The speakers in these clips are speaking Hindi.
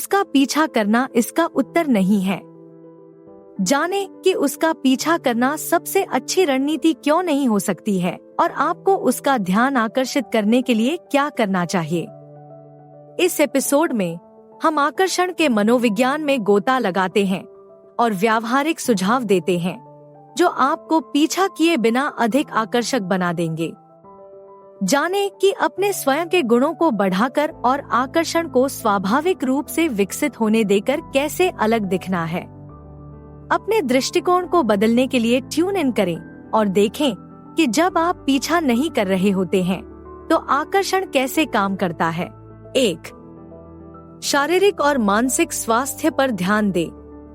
उसका पीछा करना इसका उत्तर नहीं है। जाने कि उसका पीछा करना सबसे अच्छी रणनीति क्यों नहीं हो सकती है और आपको उसका ध्यान आकर्षित करने के लिए क्या करना चाहिए। इस एपिसोड में हम आकर्षण के मनोविज्ञान में गोता लगाते हैं और व्यावहारिक सुझाव देते हैं जो आपको पीछा किए बिना अधिक आकर्षक बना देंगे। जाने कि अपने स्वयं के गुणों को बढ़ाकर और आकर्षण को स्वाभाविक रूप से विकसित होने देकर कैसे अलग दिखना है। अपने दृष्टिकोण को बदलने के लिए ट्यून इन करें और देखें कि जब आप पीछा नहीं कर रहे होते हैं तो आकर्षण कैसे काम करता है। 1. शारीरिक और मानसिक स्वास्थ्य पर ध्यान दें।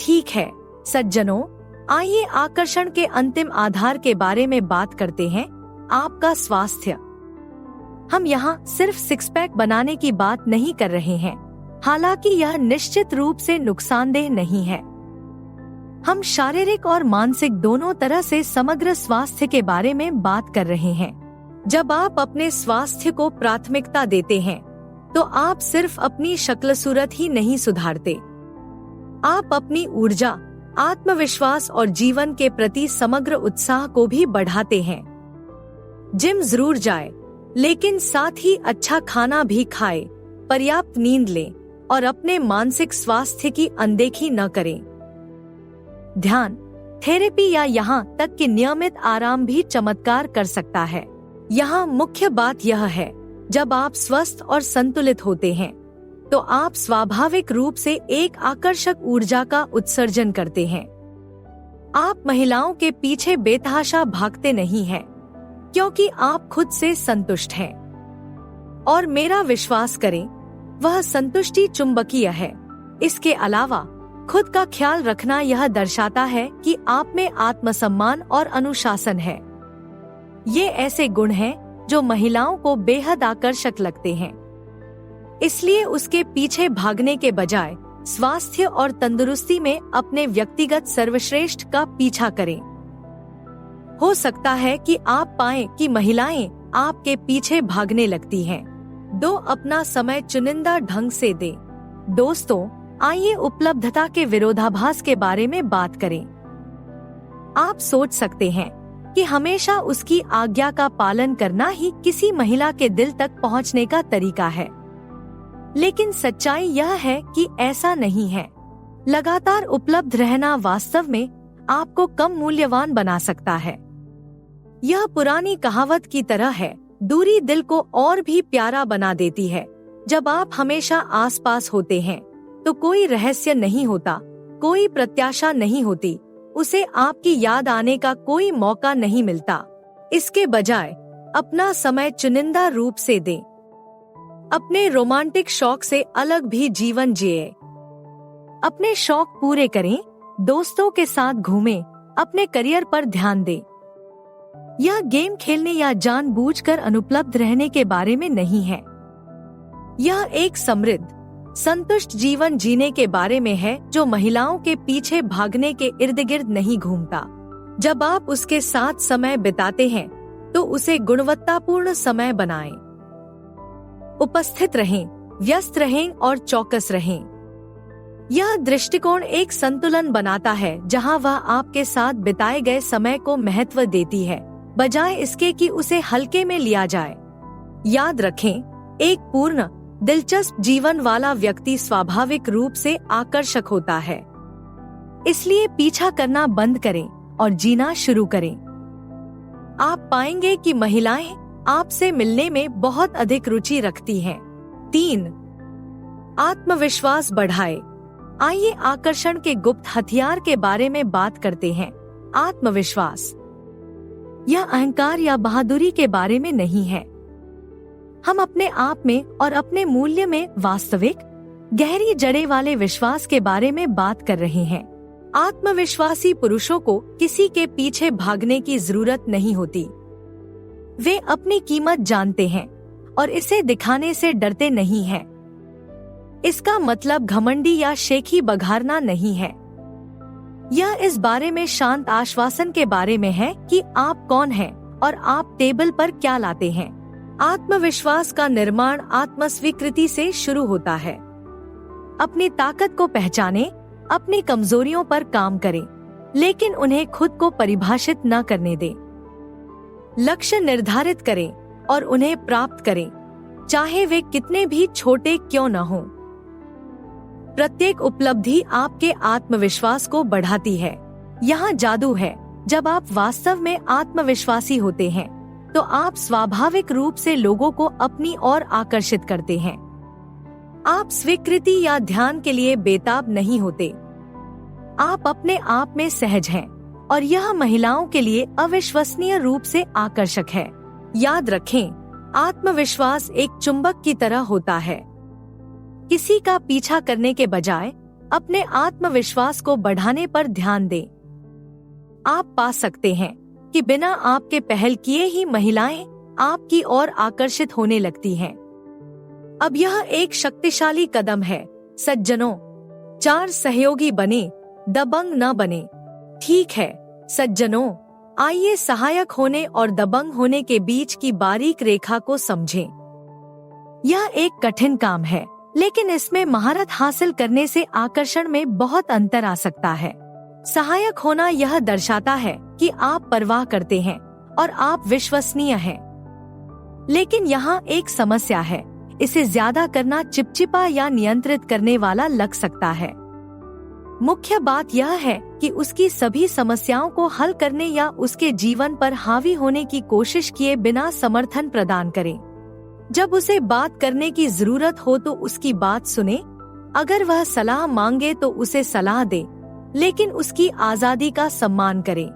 ठीक है सज्जनों, आइए आकर्षण के अंतिम आधार के बारे में बात करते हैं, आपका स्वास्थ्य। हम यहाँ सिर्फ सिक्स पैक बनाने की बात नहीं कर रहे हैं, हालांकि यह निश्चित रूप से नुकसानदेह नहीं है। हम शारीरिक और मानसिक दोनों तरह से समग्र स्वास्थ्य के बारे में बात कर रहे हैं। जब आप अपने स्वास्थ्य को प्राथमिकता देते हैं तो आप सिर्फ अपनी शक्ल सूरत ही नहीं सुधारते, आप अपनी ऊर्जा, आत्मविश्वास और जीवन के प्रति समग्र उत्साह को भी बढ़ाते हैं। जिम जरूर जाए, लेकिन साथ ही अच्छा खाना भी खाए, पर्याप्त नींद लें और अपने मानसिक स्वास्थ्य की अनदेखी न करें। ध्यान, थेरेपी या यहाँ तक कि नियमित आराम भी चमत्कार कर सकता है। यहाँ मुख्य बात यह है, जब आप स्वस्थ और संतुलित होते हैं तो आप स्वाभाविक रूप से एक आकर्षक ऊर्जा का उत्सर्जन करते हैं। आप महिलाओं के पीछे बेतहाशा भागते नहीं हैं, क्योंकि आप खुद से संतुष्ट हैं। और मेरा विश्वास करें, वह संतुष्टि चुंबकीय है। इसके अलावा खुद का ख्याल रखना यह दर्शाता है कि आप में आत्मसम्मान और अनुशासन है। ये ऐसे गुण हैं जो महिलाओं को बेहद आकर्षक लगते हैं। इसलिए उसके पीछे भागने के बजाय स्वास्थ्य और तंदुरुस्ती में अपने व्यक्तिगत सर्वश्रेष्ठ का पीछा करें। हो सकता है कि आप पाएं कि महिलाएं आपके पीछे भागने लगती हैं। 2. अपना समय चुनिंदा ढंग से दें। दोस्तों, आइए उपलब्धता के विरोधाभास के बारे में बात करें। आप सोच सकते हैं कि हमेशा उसकी आज्ञा का पालन करना ही किसी महिला के दिल तक पहुंचने का तरीका है, लेकिन सच्चाई यह है कि ऐसा नहीं है। लगातार उपलब्ध रहना वास्तव में आपको कम मूल्यवान बना सकता है। यह पुरानी कहावत की तरह है, दूरी दिल को और भी प्यारा बना देती है। जब आप हमेशा आसपास होते हैं तो कोई रहस्य नहीं होता, कोई प्रत्याशा नहीं होती, उसे आपकी याद आने का कोई मौका नहीं मिलता। इसके बजाय अपना समय चुनिंदा रूप से दें। अपने रोमांटिक शौक से अलग भी जीवन जिए। अपने शौक पूरे करें, दोस्तों के साथ घूमें, अपने करियर पर ध्यान दें। यह गेम खेलने या जानबूझकर अनुपलब्ध रहने के बारे में नहीं है। यह एक समृद्ध, संतुष्ट जीवन जीने के बारे में है जो महिलाओं के पीछे भागने के इर्द गिर्द नहीं घूमता। जब आप उसके साथ समय बिताते हैं तो उसे गुणवत्तापूर्ण समय बनाएं। उपस्थित रहें, व्यस्त रहें और चौकस रहें। यह दृष्टिकोण एक संतुलन बनाता है जहां वह आपके साथ बिताए गए समय को महत्व देती है, बजाय इसके कि उसे हल्के में लिया जाए। याद रखें, एक पूर्ण, दिलचस्प जीवन वाला व्यक्ति स्वाभाविक रूप से आकर्षक होता है। इसलिए पीछा करना बंद करें और जीना शुरू करें। आप पाएंगे कि महिलाएं आपसे मिलने में बहुत अधिक रुचि रखती हैं। 3. आत्मविश्वास बढ़ाए। आइए आकर्षण के गुप्त हथियार के बारे में बात करते हैं। आत्मविश्वास यह अहंकार या बहादुरी के बारे में नहीं है। हम अपने आप में और अपने मूल्य में वास्तविक, गहरी जड़ें वाले विश्वास के बारे में बात कर रहे हैं। आत्मविश्वासी पुरुषों को किसी के पीछे भागने की जरूरत नहीं होती। वे अपनी कीमत जानते हैं और इसे दिखाने से डरते नहीं हैं। इसका मतलब घमंडी या शेखी बघारना नहीं है। यह इस बारे में शांत आश्वासन के बारे में है कि आप कौन हैं और आप टेबल पर क्या लाते हैं। आत्मविश्वास का निर्माण आत्मस्वीकृति से शुरू होता है। अपनी ताकत को पहचाने, अपनी कमजोरियों पर काम करें, लेकिन उन्हें खुद को परिभाषित न करने दें। लक्ष्य निर्धारित करें और उन्हें प्राप्त करें, चाहे वे कितने भी छोटे क्यों न हों। प्रत्येक उपलब्धि आपके आत्मविश्वास को बढ़ाती है। यहाँ जादू है। जब आप वास्तव में आत्मविश्वासी होते हैं, तो आप स्वाभाविक रूप से लोगों को अपनी ओर आकर्षित करते हैं। आप स्वीकृति या ध्यान के लिए बेताब नहीं होते। आप अपने आप में सहज हैं, और यह महिलाओं के लिए अविश्वसनीय रूप से आकर्षक है। याद रखें, आत्मविश्वास एक चुंबक की तरह होता है। किसी का पीछा करने के बजाय अपने आत्मविश्वास को बढ़ाने पर ध्यान दें। आप पा सकते हैं कि बिना आपके पहल किए ही महिलाएं आपकी ओर आकर्षित होने लगती हैं। अब यह एक शक्तिशाली कदम है। सज्जनों, 4 सहयोगी बने, दबंग न बने। ठीक है सज्जनों, आइए सहायक होने और दबंग होने के बीच की बारीक रेखा को समझें। यह एक कठिन काम है, लेकिन इसमें महारत हासिल करने से आकर्षण में बहुत अंतर आ सकता है। सहायक होना यह दर्शाता है कि आप परवाह करते हैं और आप विश्वसनीय हैं। लेकिन यहाँ एक समस्या है, इसे ज्यादा करना चिपचिपा या नियंत्रित करने वाला लग सकता है। मुख्य बात यह है कि उसकी सभी समस्याओं को हल करने या उसके जीवन पर हावी होने की कोशिश किए बिना समर्थन प्रदान करें। जब उसे बात करने की जरूरत हो तो उसकी बात सुने। अगर वह सलाह मांगे तो उसे सलाह दे, लेकिन उसकी आजादी का सम्मान करें।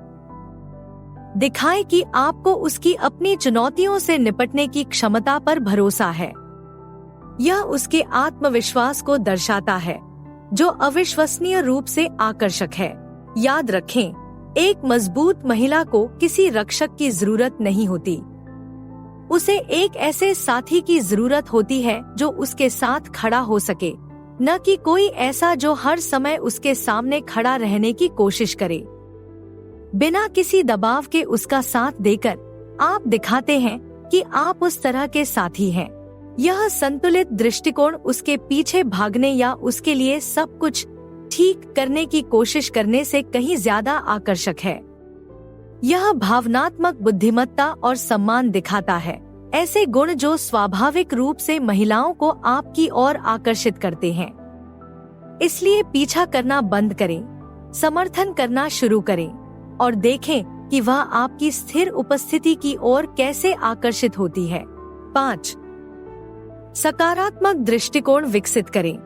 दिखाएं कि आपको उसकी अपनी चुनौतियों से निपटने की क्षमता पर भरोसा है। यह उसके आत्मविश्वास को दर्शाता है, जो अविश्वसनीय रूप से आकर्षक है। याद रखें, एक मजबूत महिला को किसी रक्षक की जरूरत नहीं होती। उसे एक ऐसे साथी की जरूरत होती है जो उसके साथ खड़ा हो सके, न कि कोई ऐसा जो हर समय उसके सामने खड़ा रहने की कोशिश करे। बिना किसी दबाव के उसका साथ देकर आप दिखाते हैं कि आप उस तरह के साथी हैं। यह संतुलित दृष्टिकोण उसके पीछे भागने या उसके लिए सब कुछ ठीक करने की कोशिश करने से कहीं ज्यादा आकर्षक है। यह भावनात्मक बुद्धिमत्ता और सम्मान दिखाता है, ऐसे गुण जो स्वाभाविक रूप से महिलाओं को आपकी ओर आकर्षित करते हैं। इसलिए पीछा करना बंद करें, समर्थन करना शुरू करें और देखें कि वह आपकी स्थिर उपस्थिति की ओर कैसे आकर्षित होती है। 5. सकारात्मक दृष्टिकोण विकसित करें।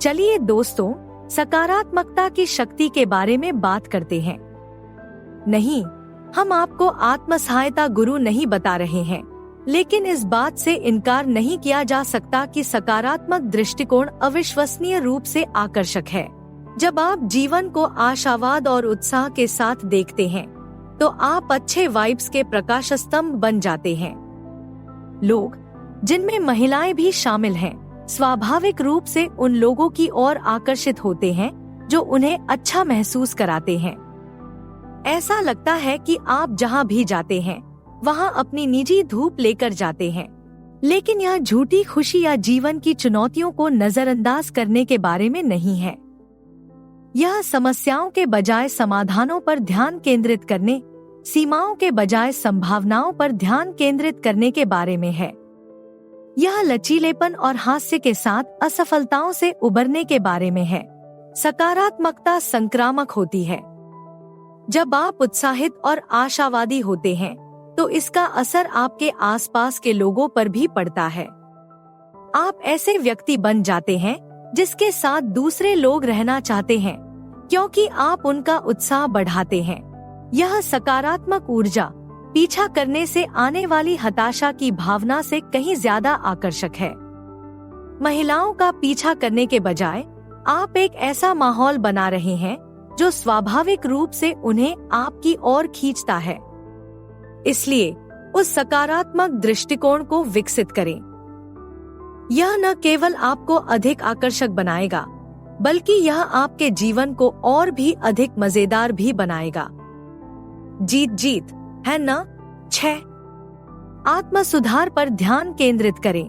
चलिए दोस्तों, सकारात्मकता की शक्ति के बारे में बात करते हैं। नहीं, हम आपको आत्म सहायता गुरु नहीं बता रहे हैं, लेकिन इस बात से इनकार नहीं किया जा सकता कि सकारात्मक दृष्टिकोण अविश्वसनीय रूप से आकर्षक है। जब आप जीवन को आशावाद और उत्साह के साथ देखते हैं, तो आप अच्छे वाइब्स के प्रकाश स्तंभ बन जाते हैं। लोग, जिनमें महिलाएं भी शामिल हैं, स्वाभाविक रूप से उन लोगों की ओर आकर्षित होते हैं जो उन्हें अच्छा महसूस कराते हैं। ऐसा लगता है कि आप जहां भी जाते हैं, वहां अपनी निजी धूप लेकर जाते हैं। लेकिन यह झूठी खुशी या जीवन की चुनौतियों को नजरअंदाज करने के बारे में नहीं है। यह समस्याओं के बजाय समाधानों पर ध्यान केंद्रित करने, सीमाओं के बजाय संभावनाओं पर ध्यान केंद्रित करने के बारे में है। यह लचीलेपन और हास्य के साथ असफलताओं से उबरने के बारे में है। सकारात्मकता संक्रामक होती है। जब आप उत्साहित और आशावादी होते हैं, तो इसका असर आपके आसपास के लोगों पर भी पड़ता है। आप ऐसे व्यक्ति बन जाते हैं जिसके साथ दूसरे लोग रहना चाहते हैं, क्योंकि आप उनका उत्साह बढ़ाते हैं। यह सकारात्मक ऊर्जा पीछा करने से आने वाली हताशा की भावना से कहीं ज्यादा आकर्षक है। महिलाओं का पीछा करने के बजाय आप एक ऐसा माहौल बना रहे हैं जो स्वाभाविक रूप से उन्हें आपकी ओर खींचता है। इसलिए उस सकारात्मक दृष्टिकोण को विकसित करें। यह न केवल आपको अधिक आकर्षक बनाएगा, बल्कि यह आपके जीवन को और भी अधिक मजेदार भी बनाएगा। जीत जीत है न? 6. आत्म सुधार पर ध्यान केंद्रित करें।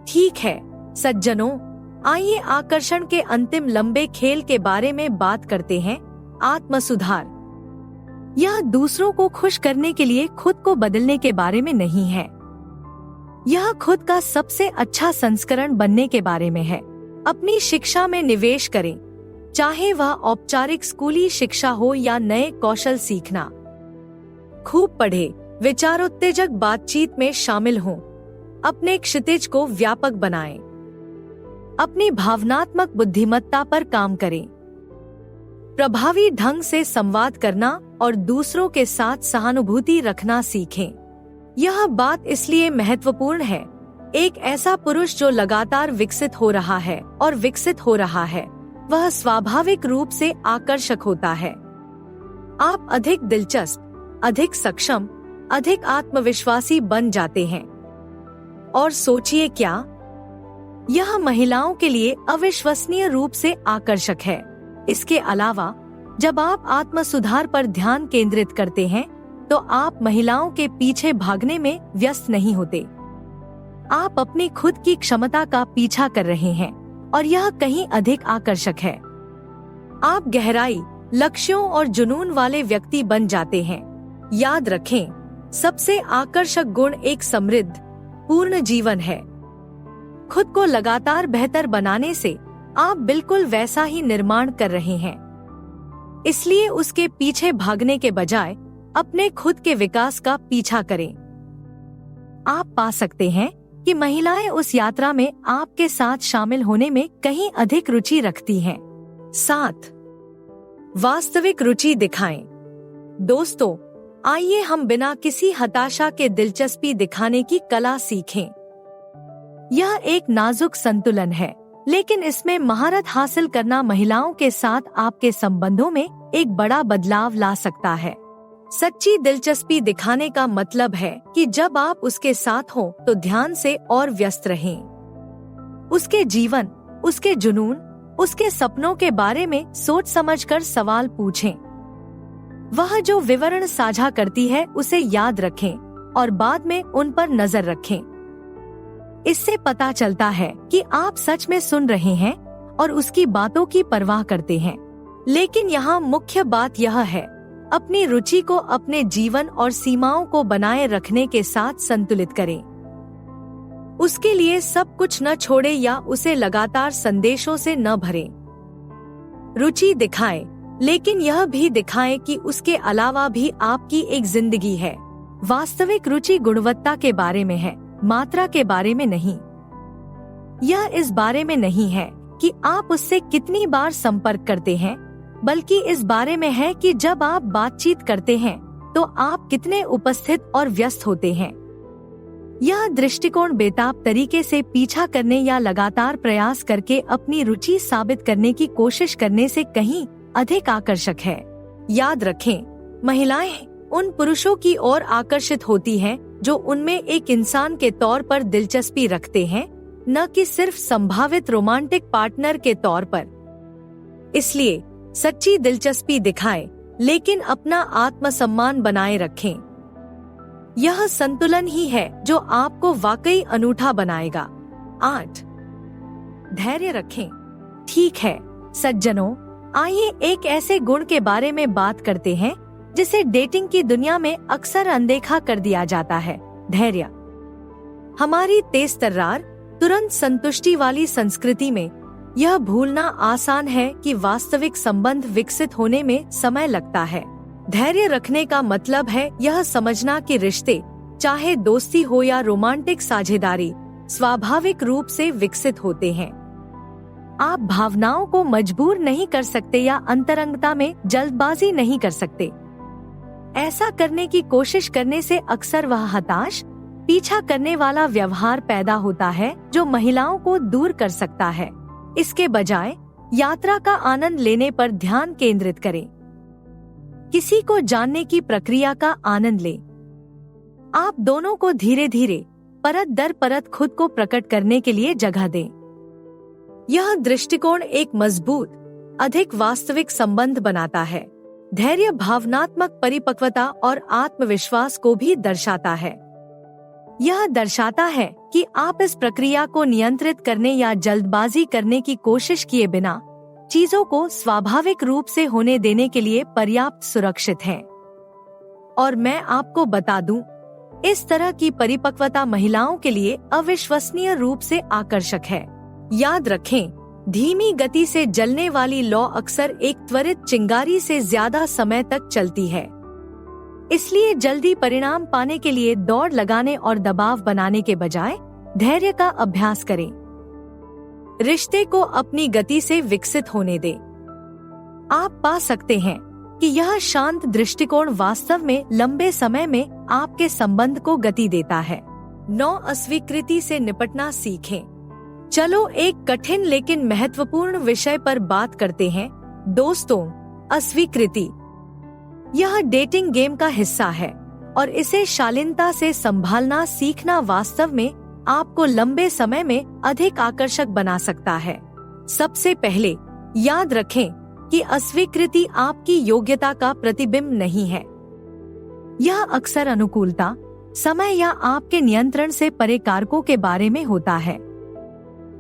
ठीक है सज्जनों, आइए आकर्षण के अंतिम लंबे खेल के बारे में बात करते हैं, आत्म सुधार। यह दूसरों को खुश करने के लिए खुद को बदलने के बारे में नहीं है। यह खुद का सबसे अच्छा संस्करण बनने के बारे में है। अपनी शिक्षा में निवेश करें, चाहे वह औपचारिक स्कूली शिक्षा हो या नए कौशल सीखना। खूब पढ़े, विचारोत्तेजक बातचीत में शामिल हों, अपने क्षितिज को व्यापक बनाएं, अपनी भावनात्मक बुद्धिमत्ता पर काम करें, प्रभावी ढंग से संवाद करना और दूसरों के साथ सहानुभूति रखना सीखें। यह बात इसलिए महत्वपूर्ण है। एक ऐसा पुरुष जो लगातार विकसित हो रहा है और विकसित हो रहा है, वह स्वाभाविक रूप से आकर्षक होता है। आप अधिक दिलचस्प, अधिक सक्षम, अधिक आत्मविश्वासी बन जाते हैं। और सोचिए क्या, यह महिलाओं के लिए अविश्वसनीय रूप से आकर्षक है। इसके अलावा जब आप आत्म सुधार पर ध्यान केंद्रित करते हैं तो आप महिलाओं के पीछे भागने में व्यस्त नहीं होते। आप अपनी खुद की क्षमता का पीछा कर रहे हैं और यह कहीं अधिक आकर्षक है। आप गहराई, लक्ष्यों और जुनून वाले व्यक्ति बन जाते हैं। याद रखें, सबसे आकर्षक गुण एक समृद्ध, पूर्ण जीवन है। खुद को लगातार बेहतर बनाने से आप बिल्कुल वैसा ही निर्माण कर रहे हैं। इसलिए उसके पीछे भागने के बजाय अपने खुद के विकास का पीछा करें। आप पा सकते हैं कि महिलाएं उस यात्रा में आपके साथ शामिल होने में कहीं अधिक रुचि रखती हैं। 7. वास्तविक रुचि दिखाएं। दोस्तों, आइए हम बिना किसी हताशा के दिलचस्पी दिखाने की कला सीखें। यह एक नाजुक संतुलन है, लेकिन इसमें महारत हासिल करना महिलाओं के साथ आपके संबंधों में एक बड़ा बदलाव ला सकता है। सच्ची दिलचस्पी दिखाने का मतलब है कि जब आप उसके साथ हो तो ध्यान से और व्यस्त रहें। उसके जीवन, उसके जुनून, उसके सपनों के बारे में सोच समझकर सवाल पूछें। वह जो विवरण साझा करती है उसे याद रखें और बाद में उन पर नजर रखें। इससे पता चलता है कि आप सच में सुन रहे हैं और उसकी बातों की परवाह करते हैं। लेकिन यहाँ मुख्य बात यह है, अपनी रुचि को अपने जीवन और सीमाओं को बनाए रखने के साथ संतुलित करें। उसके लिए सब कुछ न छोड़े या उसे लगातार संदेशों से न भरें। रुचि दिखाएं, लेकिन यह भी दिखाएं कि उसके अलावा भी आपकी एक जिंदगी है। वास्तविक रुचि गुणवत्ता के बारे में है, मात्रा के बारे में नहीं। यह इस बारे में नहीं है कि आप उससे कितनी बार संपर्क करते हैं, बल्कि इस बारे में है कि जब आप बातचीत करते हैं तो आप कितने उपस्थित और व्यस्त होते हैं। यह दृष्टिकोण बेताब तरीके से पीछा करने या लगातार प्रयास करके अपनी रुचि साबित करने की कोशिश करने से कहीं अधिक आकर्षक है। याद रखें, महिलाएं उन पुरुषों की ओर आकर्षित होती हैं जो उनमें एक इंसान के तौर पर दिलचस्पी रखते हैं, न कि सिर्फ संभावित रोमांटिक पार्टनर के तौर पर। इसलिए सच्ची दिलचस्पी दिखाएं, लेकिन अपना आत्मसम्मान बनाए रखें। यह संतुलन ही है जो आपको वाकई अनूठा बनाएगा। 8. धैर्य रखें। ठीक है सज्जनों, आइए एक ऐसे गुण के बारे में बात करते हैं जिसे डेटिंग की दुनिया में अक्सर अनदेखा कर दिया जाता है, धैर्य। हमारी तेज-तर्रार, तुरंत संतुष्टि वाली संस्कृति में यह भूलना आसान है कि वास्तविक संबंध विकसित होने में समय लगता है। धैर्य रखने का मतलब है यह समझना कि रिश्ते, चाहे दोस्ती हो या रोमांटिक साझेदारी, स्वाभाविक रूप से विकसित होते हैं। आप भावनाओं को मजबूर नहीं कर सकते या अंतरंगता में जल्दबाजी नहीं कर सकते। ऐसा करने की कोशिश करने से अक्सर वह हताश, पीछा करने वाला व्यवहार पैदा होता है जो महिलाओं को दूर कर सकता है। इसके बजाय यात्रा का आनंद लेने पर ध्यान केंद्रित करें। किसी को जानने की प्रक्रिया का आनंद लें। आप दोनों को धीरे धीरे, परत दर परत खुद को प्रकट करने के लिए जगह दें। यह दृष्टिकोण एक मजबूत, अधिक वास्तविक संबंध बनाता है। धैर्य भावनात्मक परिपक्वता और आत्मविश्वास को भी दर्शाता है। यह दर्शाता है कि आप इस प्रक्रिया को नियंत्रित करने या जल्दबाजी करने की कोशिश किए बिना चीजों को स्वाभाविक रूप से होने देने के लिए पर्याप्त सुरक्षित हैं। और मैं आपको बता दूं, इस तरह की परिपक्वता महिलाओं के लिए अविश्वसनीय रूप से आकर्षक है। याद रखें, धीमी गति से जलने वाली लौ अक्सर एक त्वरित चिंगारी से ज्यादा समय तक चलती है। इसलिए जल्दी परिणाम पाने के लिए दौड़ लगाने और दबाव बनाने के बजाय धैर्य का अभ्यास करें। रिश्ते को अपनी गति से विकसित होने दें। आप पा सकते हैं कि यह शांत दृष्टिकोण वास्तव में लंबे समय में आपके संबंध को गति देता है। 9 अस्वीकृति से निपटना सीखें। चलो एक कठिन लेकिन महत्वपूर्ण विषय पर बात करते हैं दोस्तों, अस्वीकृति। यह डेटिंग गेम का हिस्सा है और इसे शालीनता से संभालना सीखना वास्तव में आपको लंबे समय में अधिक आकर्षक बना सकता है। सबसे पहले याद रखें कि अस्वीकृति आपकी योग्यता का प्रतिबिंब नहीं है। यह अक्सर अनुकूलता, समय या आपके नियंत्रण से परे कारकों के बारे में होता है।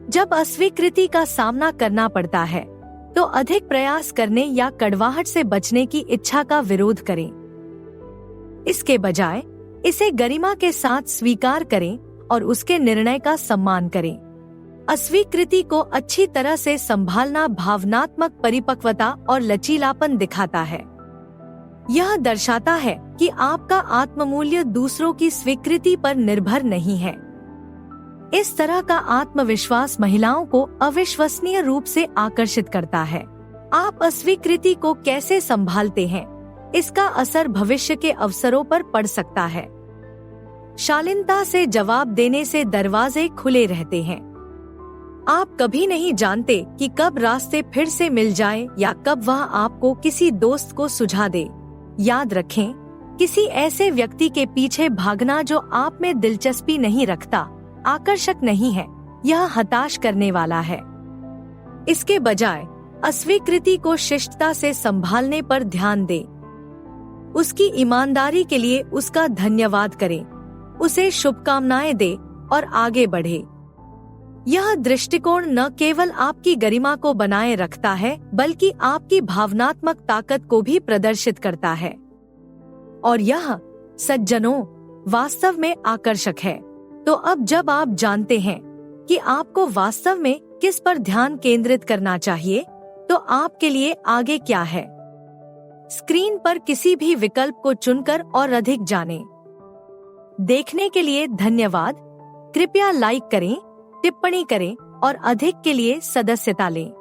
जब अस्वीकृति का सामना करना पड़ता है तो अधिक प्रयास करने या कड़वाहट से बचने की इच्छा का विरोध करें। इसके बजाय इसे गरिमा के साथ स्वीकार करें और उसके निर्णय का सम्मान करें। अस्वीकृति को अच्छी तरह से संभालना भावनात्मक परिपक्वता और लचीलापन दिखाता है। यह दर्शाता है कि आपका आत्ममूल्य दूसरों की स्वीकृति पर निर्भर नहीं है। इस तरह का आत्मविश्वास महिलाओं को अविश्वसनीय रूप से आकर्षित करता है। आप अस्वीकृति को कैसे संभालते हैं, इसका असर भविष्य के अवसरों पर पड़ सकता है। शालीनता से जवाब देने से दरवाजे खुले रहते हैं। आप कभी नहीं जानते कि कब रास्ते फिर से मिल जाएं या कब वह आपको किसी दोस्त को सुझा दे। याद रखें, किसी ऐसे व्यक्ति के पीछे भागना जो आप में दिलचस्पी नहीं रखता आकर्षक नहीं है, यह हताश करने वाला है। इसके बजाय अस्वीकृति को शिष्टता से संभालने पर ध्यान दें। उसकी ईमानदारी के लिए उसका धन्यवाद करें, उसे शुभकामनाएं दें और आगे बढ़े। यह दृष्टिकोण न केवल आपकी गरिमा को बनाए रखता है बल्कि आपकी भावनात्मक ताकत को भी प्रदर्शित करता है। और यह सज्जनों वास्तव में आकर्षक है। तो अब जब आप जानते हैं कि आपको वास्तव में किस पर ध्यान केंद्रित करना चाहिए, तो आपके लिए आगे क्या है? स्क्रीन पर किसी भी विकल्प को चुनकर और अधिक जानें। देखने के लिए धन्यवाद। कृपया लाइक करें, टिप्पणी करें और अधिक के लिए सदस्यता लें।